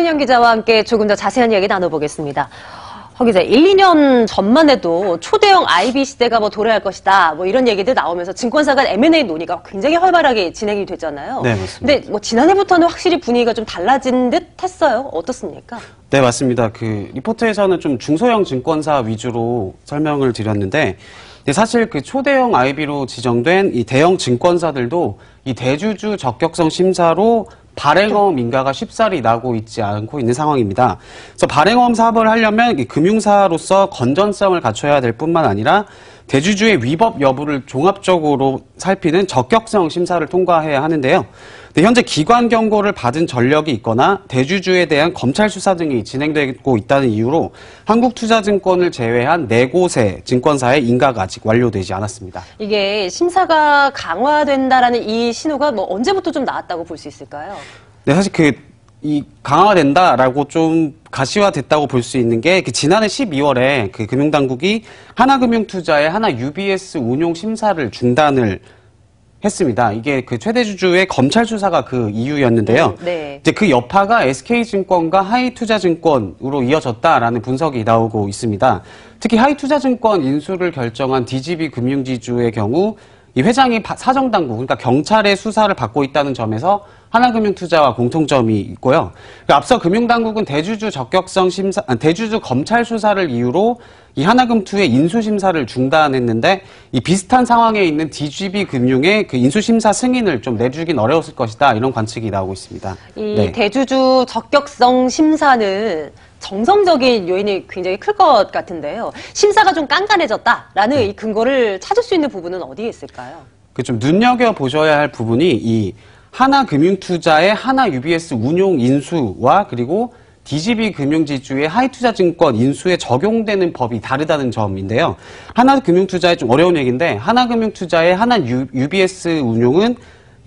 허인영 기자와 함께 조금 더 자세한 이야기 나눠보겠습니다. 허 기자, 1, 2년 전만 해도 초대형 IB 시대가 돌아올 것이다, 이런 얘기들 나오면서 증권사 간 M&A 논의가 굉장히 활발하게 진행이 됐잖아요. 네, 맞습니다. 근데 지난해부터는 확실히 분위기가 좀 달라진 듯 했어요. 어떻습니까? 네, 맞습니다. 리포트에서는 좀 중소형 증권사 위주로 설명을 드렸는데, 사실 초대형 IB로 지정된 이 대형 증권사들도 이 대주주 적격성 심사로 발행어음 인가가 쉽사리 나고 있지 않고 있는 상황입니다. 그래서 발행어음 사업을 하려면 이 금융사로서 건전성을 갖춰야 될 뿐만 아니라 대주주의 위법 여부를 종합적으로 살피는 적격성 심사를 통과해야 하는데요. 현재 기관 경고를 받은 전력이 있거나 대주주에 대한 검찰 수사 등이 진행되고 있다는 이유로 한국투자증권을 제외한 4곳의 증권사의 인가가 아직 완료되지 않았습니다. 이게 심사가 강화된다라는 이 신호가 언제부터 좀 나왔다고 볼 수 있을까요? 네, 사실 이 강화된다라고 좀 가시화됐다고 볼 수 있는 게 지난해 12월에 금융당국이 하나금융투자의 하나 UBS 운용 심사를 중단을 했습니다. 이게 최대 주주의 검찰 수사가 그 이유였는데요. 네. 이제 그 여파가 SK증권과 하이투자증권으로 이어졌다라는 분석이 나오고 있습니다. 특히 하이투자증권 인수를 결정한 DGB 금융지주의 경우 이 회장이 사정당국, 그러니까 경찰의 수사를 받고 있다는 점에서 하나금융투자와 공통점이 있고요. 앞서 금융당국은 대주주 적격성 심사, 대주주 검찰 수사를 이유로 이 하나금투의 인수심사를 중단했는데 이 비슷한 상황에 있는 DGB 금융의 인수심사 승인을 좀 내주긴 어려웠을 것이다, 이런 관측이 나오고 있습니다. 이 대주주 적격성 심사는 정성적인 요인이 굉장히 클 것 같은데요. 심사가 좀 깐깐해졌다라는 이 근거를 찾을 수 있는 부분은 어디에 있을까요? 좀 눈여겨보셔야 할 부분이 이 하나금융투자의 하나 UBS 운용 인수와 그리고 DGB 금융지주의 하이투자증권 인수에 적용되는 법이 다르다는 점인데요. 하나금융투자의 좀 어려운 얘기인데, 하나금융투자의 하나 UBS 운용은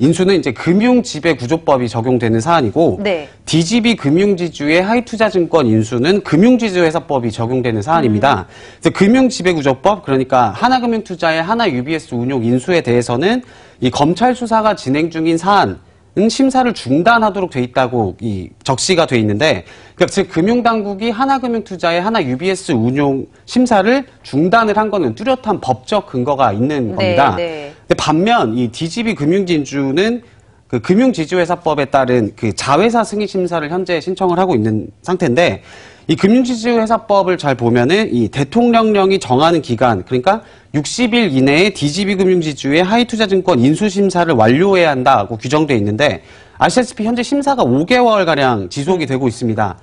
인수는 이제 금융지배구조법이 적용되는 사안이고, 네. DGB 금융지주의 하이투자증권 인수는 금융지주회사법이 적용되는 사안입니다. 그래서 금융지배구조법, 그러니까 하나금융투자의 하나 UBS 운용 인수에 대해서는 이 검찰 수사가 진행 중인 사안은 심사를 중단하도록 돼 있다고 적시가 돼 있는데, 그러니까 즉 금융당국이 하나금융투자의 하나 UBS 운용 심사를 중단을 한 거는 뚜렷한 법적 근거가 있는 겁니다. 네. 근데 반면 이 DGB 금융진주는 금융지주회사법에 따른 자회사 승인 심사를 현재 신청을 하고 있는 상태인데, 이 금융지주회사법을 잘 보면은 이 대통령령이 정하는 기간, 그러니까 60일 이내에 DGB 금융지주의 하이투자증권 인수심사를 완료해야 한다고 규정되어 있는데, 아시다시피 현재 심사가 5개월가량 지속이 되고 있습니다.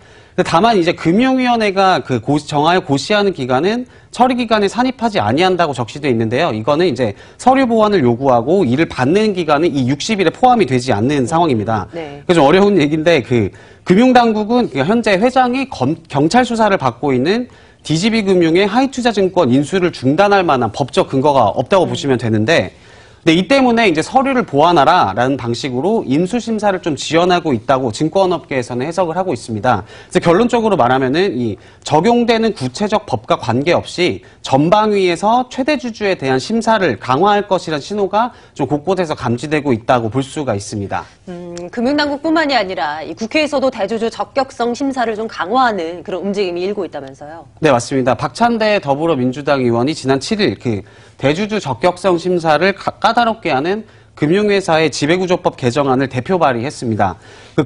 다만 이제 금융위원회가 정하여 고시하는 기간은 처리기간에 산입하지 아니한다고 적시되어 있는데요. 이거는 이제 서류 보완을 요구하고 이를 받는 기간은 이 60일에 포함이 되지 않는 상황입니다. 네. 그래서 좀 어려운 얘기인데, 금융당국은 현재 회장이 경찰 수사를 받고 있는 DGB 금융의 하이투자증권 인수를 중단할 만한 법적 근거가 없다고 보시면 되는데, 이 때문에 이제 서류를 보완하라라는 방식으로 인수심사를 좀 지연하고 있다고 증권업계에서는 해석을 하고 있습니다. 그래서 결론적으로 말하면은 이 적용되는 구체적 법과 관계없이 전방위에서 최대 주주에 대한 심사를 강화할 것이라는 신호가 좀 곳곳에서 감지되고 있다고 볼 수가 있습니다. 금융당국뿐만이 아니라 이 국회에서도 대주주 적격성 심사를 좀 강화하는 그런 움직임이 일고 있다면서요? 네, 맞습니다. 박찬대 더불어민주당 의원이 지난 7일 대주주 적격성 심사를 까다롭게 하는 금융회사의 지배구조법 개정안을 대표 발의했습니다.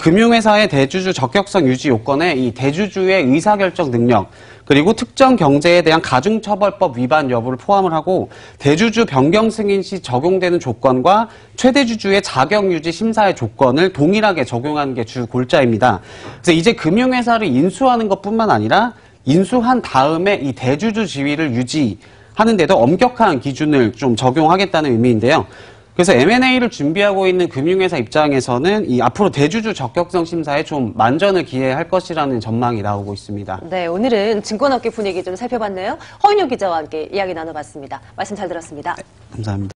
금융회사의 대주주 적격성 유지 요건에 이 대주주의 의사결정 능력, 그리고 특정 경제에 대한 가중처벌법 위반 여부를 포함을 하고, 대주주 변경 승인 시 적용되는 조건과 최대주주의 자격유지 심사의 조건을 동일하게 적용하는 게 주 골자입니다. 그래서 이제 금융회사를 인수하는 것뿐만 아니라 인수한 다음에 이 대주주 지위를 유지하는데도 엄격한 기준을 좀 적용하겠다는 의미인데요. 그래서 M&A를 준비하고 있는 금융회사 입장에서는 이 앞으로 대주주 적격성 심사에 좀 만전을 기해할 것이라는 전망이 나오고 있습니다. 네, 오늘은 증권업계 분위기 좀 살펴봤네요. 허인영 기자와 함께 이야기 나눠봤습니다. 말씀 잘 들었습니다. 네, 감사합니다.